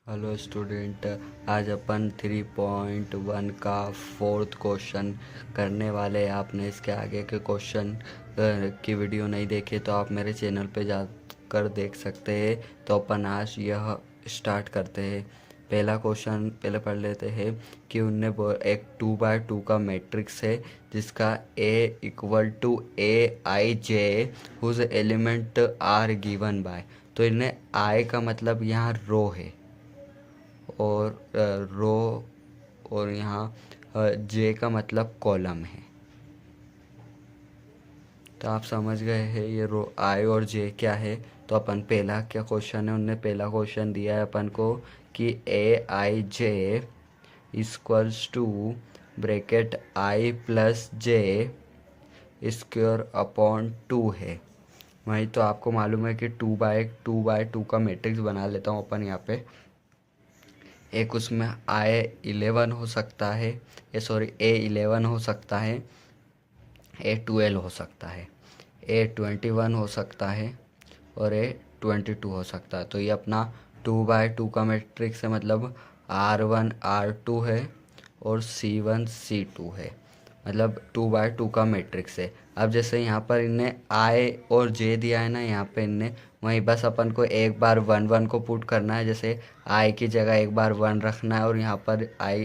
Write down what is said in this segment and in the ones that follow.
Hello student. आज अपन 3.1 का fourth question करने वाले हैं। आपने इसके आगे के क्वेश्चन की वीडियो नहीं देखी तो आप मेरे चैनल पे जाकर देख सकते हैं। तो अपन आज यह स्टार्ट करते हैं। पहला क्वेश्चन पहले पढ़ लेते हैं कि उनने एक 2x2 का मैट्रिक्स है जिसका A equal to Aij whose element are given by. तो इन्हें I का मतलब यहाँ रो है और रो और यहाँ जे का मतलब कॉलम है। तो आप समझ गए हैं ये रो आई और जे क्या है। तो अपन पहला क्या क्वेश्चन है, उनने पहला क्वेश्चन दिया है अपन को कि Aij equals to bracket I plus J square upon 2 है। वही तो आपको मालूम है कि 2 बाय 2 का मैट्रिक्स बना लेता हूँ अपन यहाँ पे। एक उसमें I11 हो सकता है, A11 हो सकता है, A12 हो सकता है, A21 हो सकता है और A22 हो सकता है। तो ये अपना 2x2 का मैट्रिक्स है, मतलब R1 R2 है और C1 C2 है, मतलब 2x2 का मैट्रिक्स है। अब जैसे यहाँ पर इनने I और J दिया है ना, यहाँ पे इनने वहीं बस अपन को एक बार 1 1 को पुट करना है। जैसे I की जगह एक बार 1 रखना है और यहाँ पर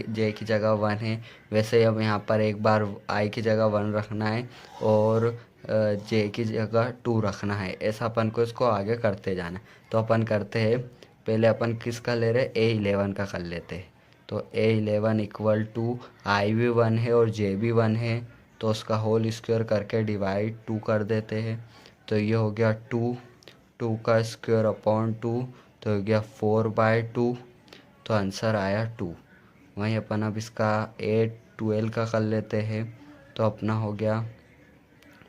J की जगह 1 है, वैसे अब यहाँ पर एक बार I की जगह 1 रखना है और J की जगह 2 रखना है। ऐसा अपन को इसको आगे करते जाना है। तो अपन करते हैं, पहले अपन किसका ले रहे, A11 का कर लेते हैं। तो A11 इक्वल टू I भी 1 है और J भी 1 है, तो उसका होल स्क्वायर करके डिवाइड 2 कर देते हैं। तो ये हो गया 2 का स्क्वायर अपॉन 2, तो हो गया 4/2। तो आंसर आया 2। वहीं अपन अब इसका A12 का कर लेते हैं। तो अपना हो गया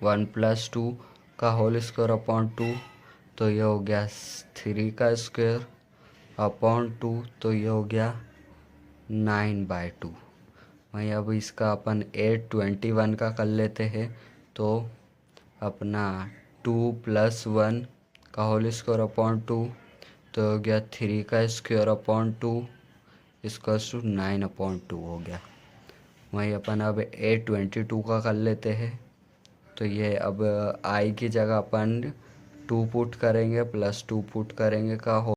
1 + 2 का होल स्क्वायर अपॉन 2, तो ये हो गया 3 का स्क्वायर अपॉन 2, तो ये हो गया 9/2। वहीं अब इसका अपन A21 का कर लेते हैं। तो अपना 2 + 1 का होल स्क्वायर अपॉन 2, तो हो गया 3 का स्क्वायर अपॉन 2 इसका 9/2 हो गया। वहीं अपन अब A22 का कर लेते हैं। तो ये अब I की जगह अपन 2 पुट करेंगे प्लस 2 पुट करेंगे का हो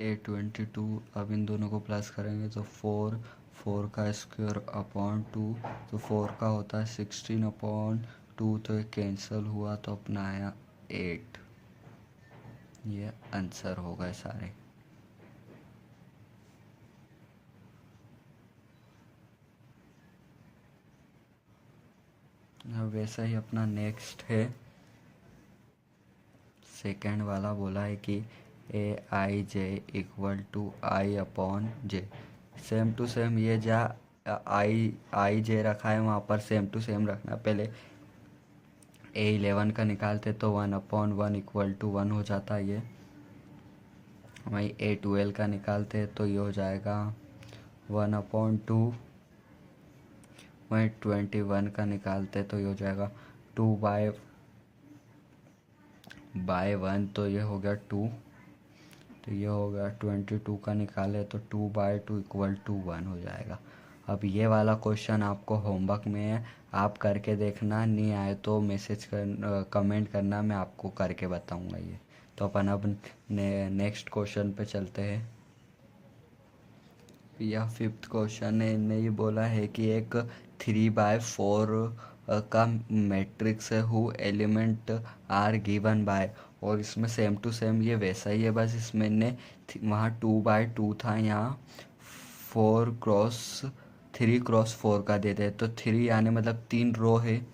A22। अब इन दोनों को प्लस करेंगे तो 4 का स्क्वायर अपॉन 2, तो 4 का होता है 16/2, तो ये कैंसिल हुआ तो अपना आया 8। ये आंसर हो गए सारे। अब वैसा ही अपना नेक्स्ट है, सेकेंड वाला बोला है कि Aij equal to I/J। Same to same ये जा I J रखा है वहाँ पर सेम टू सेम रखना। पहले A11 का निकालते तो 1/1 इक्वल टू 1 हो जाता है ये। वहीं A12 का निकालते तो ये हो जाएगा 1/2। वहीं 21 का निकालते तो ये हो जाएगा 2/1, तो ये हो गया 2। तो ये हो गया 22 का निकाले तो 2/2 इक्वल टू 1 हो जाएगा। अब ये वाला क्वेश्चन आपको होमवर्क में है, आप करके देखना, नहीं आए तो कमेंट करना, मैं आपको करके बताऊंगा ये। तो अपन अब नेक्स्ट क्वेश्चन पे चलते हैं। यह फिफ्थ क्वेश्चन है, इनने ये बोला है कि एक 3/4 का मैट्रिक्स है who element are given by. और इसमें सेम टू सेम ये वैसा ही है, बस इसमें इनने वहाँ 2/2 था, यहाँ 3x4 का देते हैं। तो 3 यानी मतलब 3 रो है,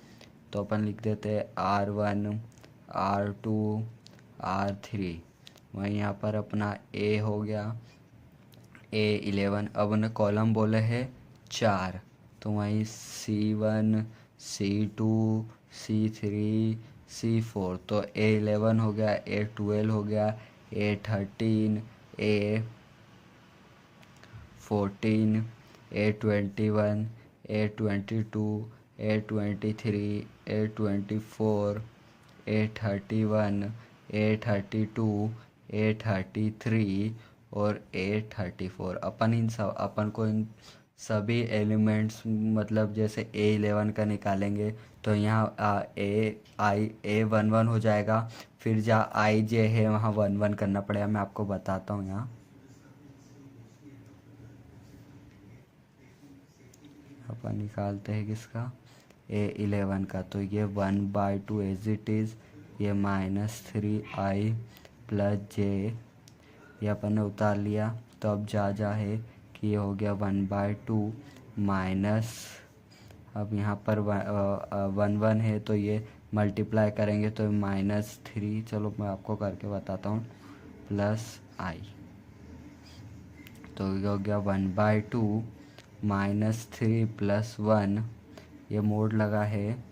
तो अपन लिख देते हैं R1 R2 R3। वहीं यहाँ पर अपना A हो गया A11। अब उन्हें कॉलम बोले हैं 4, तो वहीं C1 C2 C3 C4। तो A11 हो गया, A12 हो गया, A13 A14 A21 A22 A23 A24 A31 A32 A33 और A34। अपन को इन सभी एलिमेंट्स मतलब जैसे A11 का निकालेंगे तो यहाँ A11 हो जाएगा। फिर जहाँ IJ है वहाँ 11 करना पड़ेगा। मैं आपको बताता हूँ। यहाँ अपन निकालते हैं किसका, A11 का। तो ये 1/2 एज इट इज़, ये -3i प्लस जे, ये अपन ने उतार लिया। तो अब जा है कि ये हो गया 1/2 माइनस, अब यहाँ पर 1 है तो ये मल्टीप्लाई करेंगे तो -3, चलो मैं आपको करके बताता हूँ, प्लस आई। तो ये हो गया 1/2 -3 + 1। ये मोड लगा है।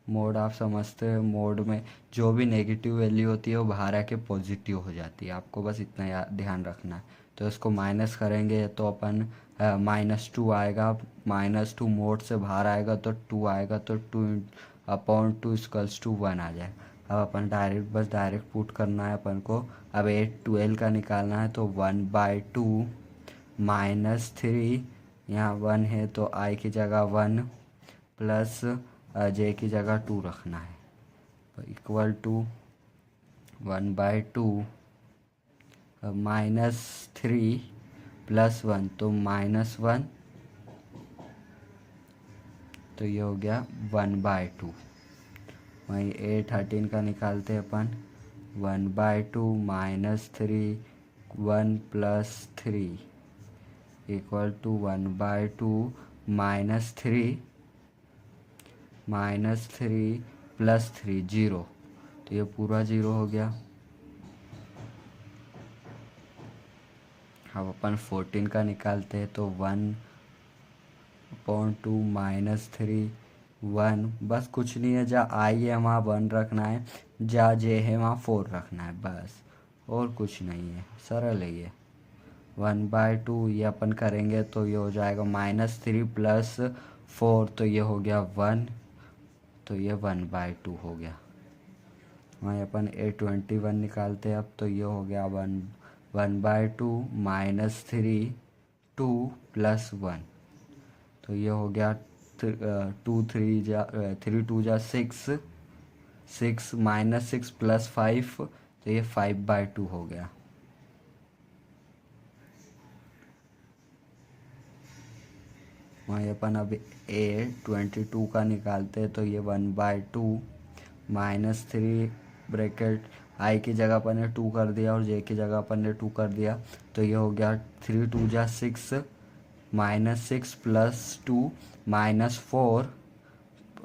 मोड आप समझते हैं, मोड में जो भी नेगेटिव वैल्यू होती है वो बाहर आके पॉजिटिव हो जाती है। आपको बस इतना ध्यान रखना है। तो इसको माइनस करेंगे तो अपन -2 आएगा। -2 मोड से बाहर आएगा तो 2 आएगा, तो 2/2 = 1 आ जाए। अब अपन डायरेक्ट पुट करना है अपन को। अब 8/12 का निकालना है तो 1/2 -3, यहाँ 1 है तो आई की जगह 1 प्लस जे की जगह 2 रखना है, तो इक्वल टू 1/2 -3 + 1 तो -1, तो ये हो गया 1/2। वहीं A13 का निकालते हैं अपन। 1/2 -3 1 + 3 इक्वल टू 1/2 -3 + 3 0, तो ये पूरा 0 हो गया। अब अपन 14 का निकालते हैं तो 1/2 -3 1, बस कुछ नहीं है, जहाँ आई है वहाँ 1 रखना है, जहाँ जे है वहाँ 4 रखना है, बस और कुछ नहीं है, सरल है ये। 1/2 ये अपन करेंगे तो ये हो जाएगा -3 + 4, तो ये हो गया 1, तो ये 1/2 हो गया। वहीं अपन A21 निकालते हैं अब, तो ये हो गया 1/2 -3 2 + 1, तो ये हो गया 3 2 जा 6 6 -6 + 5, तो ये 5/2 हो गया। वहीं अपन अब A22 का निकालते हैं तो ये 1/2 -3 ब्रैकेट आई की जगह अपन ने 2 कर दिया और जे की जगह अपन ने 2 कर दिया, तो ये हो गया 3 2 जा 6 -6 + 2 -4,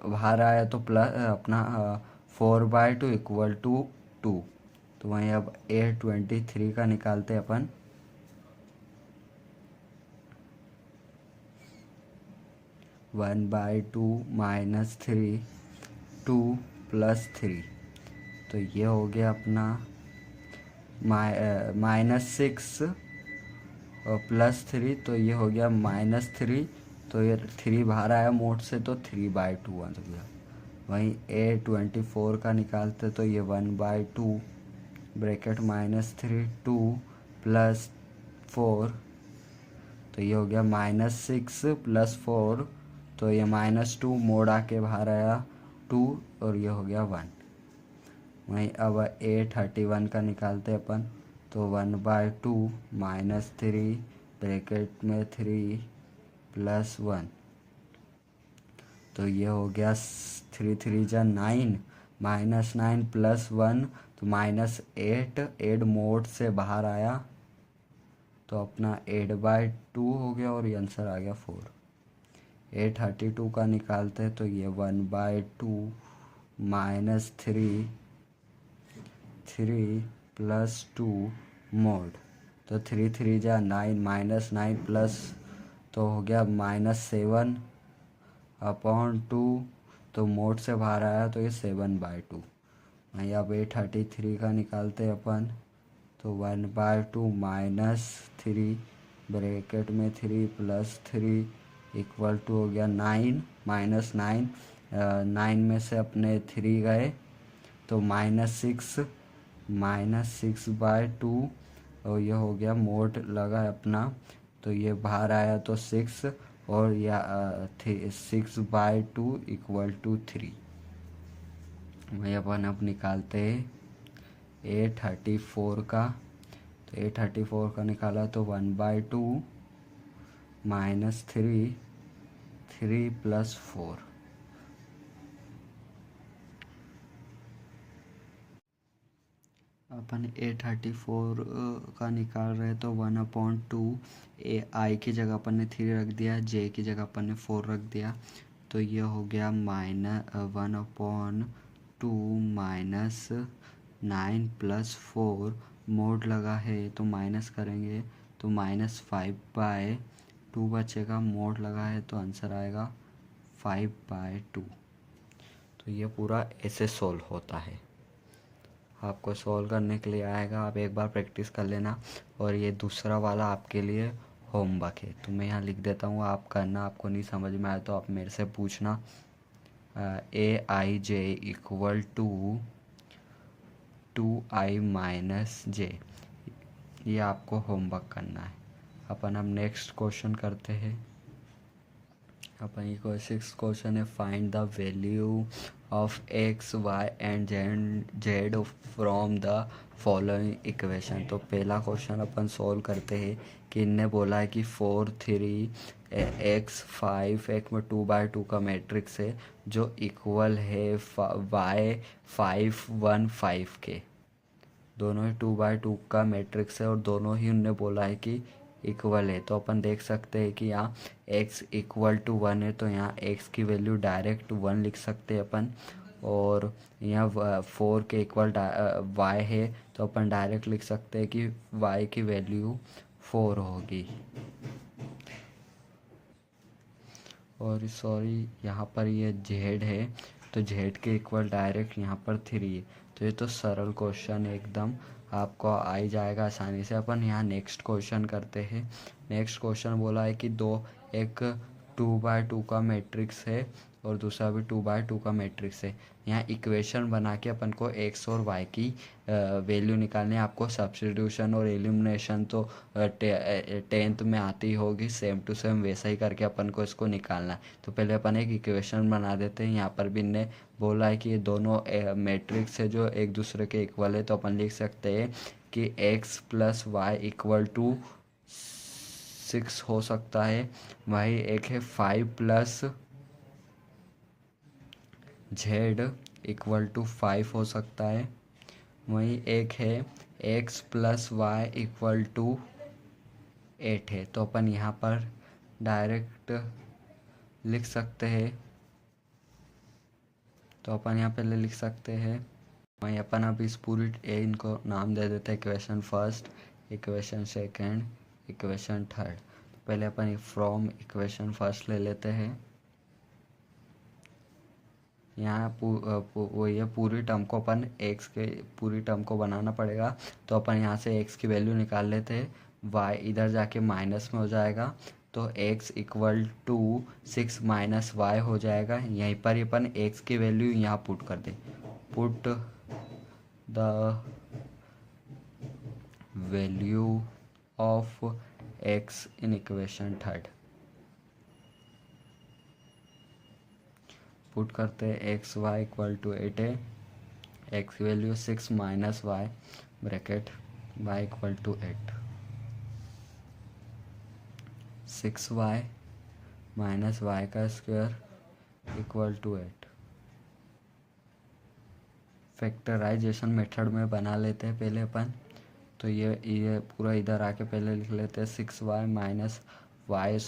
बाहर आया तो प्लस अपना 4/2 इक्वल टू 2। तो वहीं अब A23 का निकालते हैं अपन। 1/2 -3 2 + 3, तो ये हो गया अपना -6 और +3, तो ये हो गया -3, तो ये 3 बाहर आया मोड से तो 3/2 आ गया। वहीं A24 का निकालते तो ये 1/2 ब्रैकेट -3 2 + 4, तो ये हो गया -6 + 4, तो ये -2 मोड़ आके बाहर आया 2 और ये हो गया 1। वहीं अब A31 का निकालते अपन तो 1/2 -3 ब्रैकेट में 3 + 1, तो ये हो गया 3 3 जा 9 -9 + 1, तो -8 8 मोड से बाहर आया तो अपना 8/2 हो गया और ये आंसर आ गया 4। A32 का निकालते हैं तो ये 1/2 -3 3 + 2 मोड, तो 3 3 जा 9 -9 प्लस, तो हो गया -7/2, तो मोड से बाहर आया तो ये 7/2। वहीं अब A33 का निकालते हैं अपन तो 1/2 -3 ब्रैकेट में 3 + 3 इक्वल टू हो गया 9 -9 9 में से अपने 3 गए तो -6 -6/2 और ये हो गया मोड लगा अपना, तो ये बाहर आया तो 6 और या 6/2 = 3। वही अपन अब निकालते हैं A34 का। तो A34 का निकाला तो 1/2 -3 3 + 4। अपन A34 का निकाल रहे तो 1/2 आई की जगह अपन ने 3 रख दिया, जे की जगह अपन ने 4 रख दिया, तो ये हो गया -1/2 -9 + 4। मोड लगा है तो माइनस करेंगे तो -5/2 बचेगा। मोड लगा है तो आंसर आएगा 5/2। तो ये पूरा ऐसे सॉल्व होता है। आपको सॉल्व करने के लिए आएगा, आप एक बार प्रैक्टिस कर लेना। और ये दूसरा वाला आपके लिए होमवर्क है, तो मैं यहाँ लिख देता हूँ, आप करना। आपको नहीं समझ में आया तो आप मेरे से पूछना। AIJ = 2i - j, ये आपको होमवर्क करना है। अपन अब नेक्स्ट क्वेश्चन करते हैं। अपन ये 6th क्वेश्चन है, find the value of x, y and z from the following equation. तो पहला क्वेश्चन अपन सॉल्व करते हैं कि इनने बोला है कि 4 3 x 5 x में 2/2 का मैट्रिक्स है जो इक्वल है y 5 1 5 के। दोनों ही 2/2 का मैट्रिक्स है और दोनों ही उनने बोला है कि इक्वल है। तो अपन देख सकते हैं कि यहाँ x = 1 है, तो यहाँ x की वैल्यू डायरेक्ट 1 लिख सकते हैं अपन। और यहाँ 4 के इक्वल y है, तो अपन डायरेक्ट लिख सकते हैं कि y की वैल्यू 4 होगी। और सॉरी, यहाँ पर ये z है, तो z के इक्वल डायरेक्ट यहाँ पर 3 है। तो ये तो सरल क्वेश्चन है एकदम, आपको आ ही जाएगा आसानी से। अपन यहाँ नेक्स्ट क्वेश्चन करते हैं। नेक्स्ट क्वेश्चन बोला है कि एक 2/2 का मैट्रिक्स है और दूसरा भी 2/2 का मैट्रिक्स है। यहाँ इक्वेशन बना के अपन को x और y की वैल्यू निकालनी है। आपको सब्स्टिट्यूशन और एलिमिनेशन तो 10th में आती होगी, सेम टू सेम वैसा ही करके अपन को इसको निकालना है। तो पहले अपन एक इक्वेशन बना देते हैं। यहाँ पर भी इनने बोला है कि ये दोनों मैट्रिक्स है जो एक दूसरे के इक्वल है, तो अपन लिख सकते हैं कि x + y = 6 हो सकता है। वही एक है 5 + z = 5 हो सकता है। वहीं एक है x + y = 8 है। तो अपन यहाँ पर डायरेक्ट लिख सकते हैं। तो अपन यहाँ पहले लिख सकते हैं, वहीं अपन अब इस पूरी इनको नाम दे देते हैं, equation first, equation second, equation third. तो पहले अपन फ्रॉम इक्वेशन फर्स्ट ले लेते हैं। यहाँ वो ये पूरी टर्म को अपन x के पूरी टर्म को बनाना पड़ेगा। तो अपन यहाँ से x की वैल्यू निकाल लेते हैं, y इधर जाके माइनस में हो जाएगा, तो x = 6 - y हो जाएगा। यहीं पर ही अपन x की वैल्यू यहाँ पुट कर दें। Put the value of x in equation third. Put करते हैं x y = 8 है, x की value 6 - y bracket y = 8। 6y - y का स्क्वायर = 8। फैक्टराइजेशन मेथड में बना लेते हैं पहले अपन। तो ये पूरा इधर आके पहले लिख लेते हैं 6y - y² -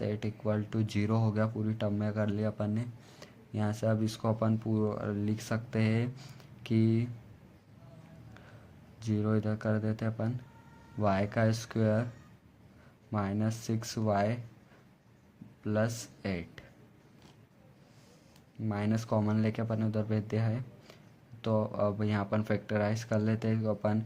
8 = 0 हो गया। पूरी टर्म में कर लिया अपन ने। यहाँ से अब इसको अपन पूरा लिख सकते हैं कि 0 इधर कर देते हैं अपन, y का स्क्वायर -6y + 8, माइनस कॉमन लेके अपन उधर भेज दिया है। तो अब यहाँ अपन फैक्टराइज कर लेते हैं। तो अपन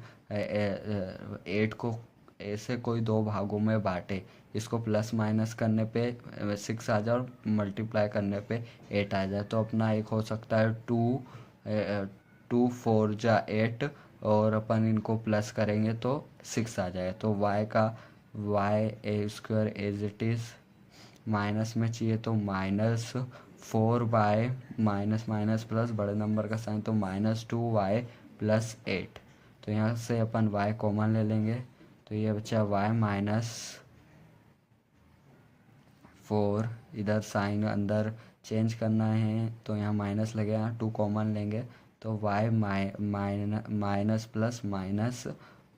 8 को ऐसे कोई दो भागों में बांटे, इसको प्लस माइनस करने पे 6 आ जाए और मल्टीप्लाई करने पे 8 आ जाए। तो अपना एक हो सकता है 2 4 × 8 और अपन इनको प्लस करेंगे तो 6 आ जाएगा। तो Y A square as it is, minus में चाहिए तो -4 बाय माइनस माइनस प्लस बड़े नंबर का साइन, तो -2y + 8। तो यहाँ से अपन y कॉमन ले लेंगे, तो ये बचा y -4। इधर साइन अंदर चेंज करना है तो यहाँ माइनस लगेगा, 2 कॉमन लेंगे तो y माइनस प्लस माइनस,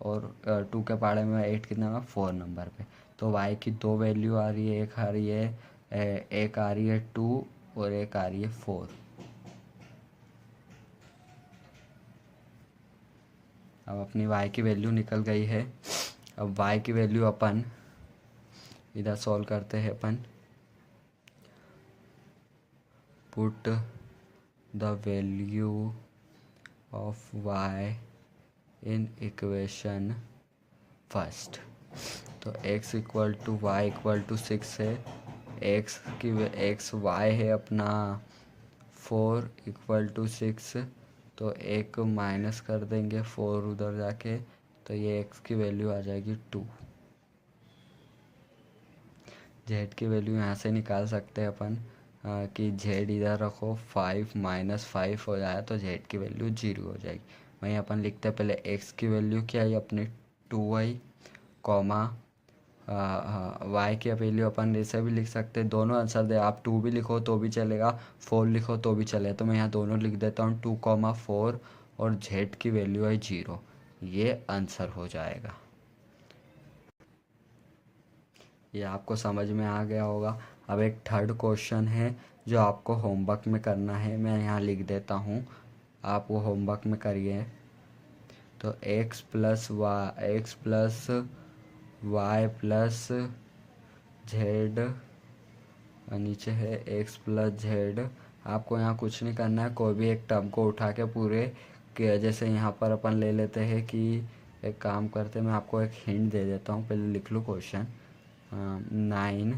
और 2 के पाड़े में 8 कितना में 4 नंबर पे। तो y की 2 वैल्यू आ रही है, एक आ रही है एक आ रही है 2 और एक आ रही है 4। अब अपनी y की वैल्यू निकल गई है। अब y की वैल्यू अपन इधर सॉल्व करते हैं। अपन put the value of y in equation first. तो x = y = 6 है, x y है अपना 4 = 6, तो एक माइनस कर देंगे 4 उधर जाके, तो ये x की वैल्यू आ जाएगी 2। z की वैल्यू यहाँ से निकाल सकते हैं अपन कि z इधर रखो, 5 - 5 हो जाए तो z की वैल्यू 0 हो जाएगी। वहीं अपन लिखते हैं पहले x की वैल्यू क्या है अपनी 2y, कॉमा y की वैल्यू अपन ऐसे भी लिख सकते हैं, दोनों आंसर दे, आप 2 भी लिखो तो भी चलेगा, 4 लिखो तो भी चलेगा। तो मैं यहाँ दोनों लिख देता हूँ, 2, 4, और z की वैल्यू है 0। ये आंसर हो जाएगा। ये आपको समझ में आ गया होगा। अब एक थर्ड क्वेश्चन है जो आपको होमवर्क में करना है, मैं यहाँ लिख देता हूँ, आप वो होमवर्क में करिए। तो x + y + z, नीचे है x + z। आपको यहाँ कुछ नहीं करना है, कोई भी एक टर्म को उठा के पूरे के, जैसे यहाँ पर अपन ले लेते हैं कि एक काम करते हैं, मैं आपको एक हिंट दे देता हूँ, पहले लिख लूँ क्वेश्चन। 9,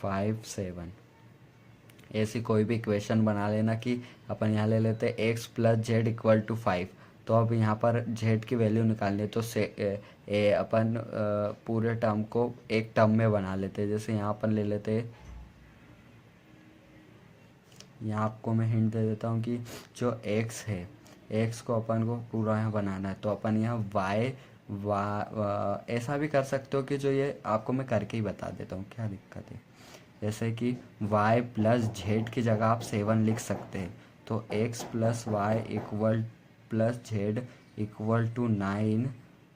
5, 7 ऐसी कोई भी इक्वेशन बना लेना कि अपन यहाँ ले लेते हैं x + z = 5। तो अब यहाँ पर z की वैल्यू निकालनी है, तो अपन पूरे टर्म को एक टर्म में बना लेते हैं। जैसे यहाँ अपन ले लेते हैं, यहाँ आपको मैं हिंट दे देता हूँ कि जो x है, x को अपन को पूरा यहाँ बनाना है, तो अपन यहाँ ऐसा भी कर सकते हो कि जो ये आपको मैं करके ही बता देता हूँ, क्या दिक्कत है। जैसे कि y + z की जगह आप 7 लिख सकते हैं, तो x + y + z = 9।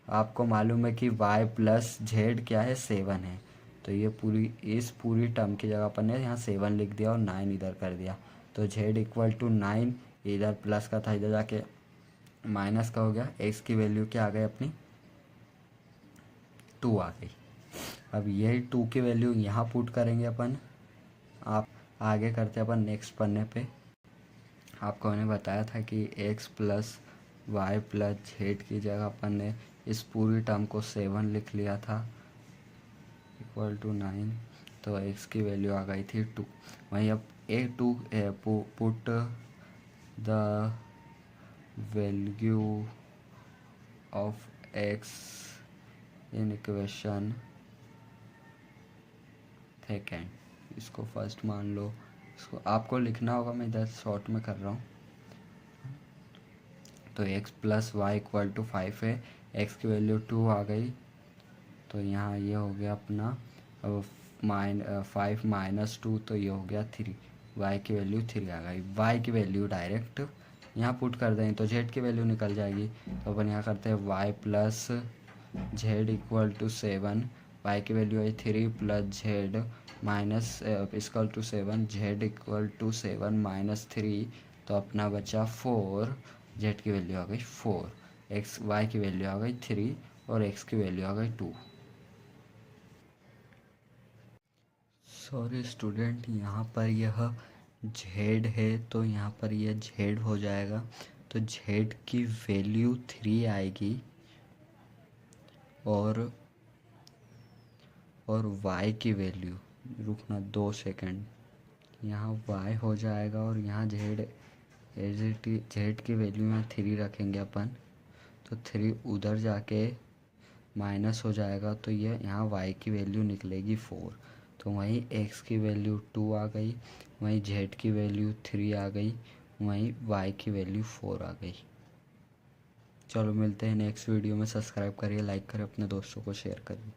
आपको मालूम है कि y + z क्या है, 7 है, तो ये इस पूरी टर्म की जगह अपन ने यहाँ 7 लिख दिया और 9 इधर कर दिया। तो z = 9, इधर प्लस का था, इधर जाके माइनस का हो गया। x की वैल्यू क्या आ गई अपनी 2 आ गई। अब यही 2 की वैल्यू यहाँ पुट करेंगे अपन। आप आगे करते अपन नेक्स्ट पन्ने पे। आपको मैंने बताया था कि x + y + z की जगह अपन ने इस पूरी टर्म को 7 लिख लिया था, = 9, तो x की वैल्यू आ गई थी 2। वहीं अब put the value of x in equation second, इसको फर्स्ट मान लो, इसको आपको लिखना होगा, मैं इधर शॉर्ट में कर रहा हूँ। तो x + y = 5 है, x की वैल्यू 2 आ गई, तो यहाँ ये हो गया अपना 5 - 2, तो ये हो गया 3। y की वैल्यू 3 आ गई। y की वैल्यू डायरेक्ट यहाँ पुट कर दें तो z की वैल्यू निकल जाएगी। तो अपन यहाँ करते हैं y + z = 7, y की वैल्यू है 3 + z माइनस = 7, z = 7 - 3, तो अपना बचा 4, z की वैल्यू आ गई 4, y की वैल्यू आ गई 3 और x की वैल्यू आ गई 2। सॉरी स्टूडेंट, यहाँ पर यह z है, तो यहाँ पर यह z हो जाएगा, तो z की वैल्यू 3 आएगी, और y की वैल्यू, रुकना 2 सेकंड, यहाँ y हो जाएगा और यहाँ z जेड की वैल्यू में 3 रखेंगे अपन, तो 3 उधर जाके माइनस हो जाएगा, तो ये यहाँ वाई की वैल्यू निकलेगी 4। तो वहीं एक्स की वैल्यू 2 आ गई, वहीं जेड की वैल्यू 3 आ गई, वहीं वाई की वैल्यू 4 आ गई। चलो मिलते हैं नेक्स्ट वीडियो में। सब्सक्राइब करिए, लाइक करें, अपने दोस्तों को शेयर करिए।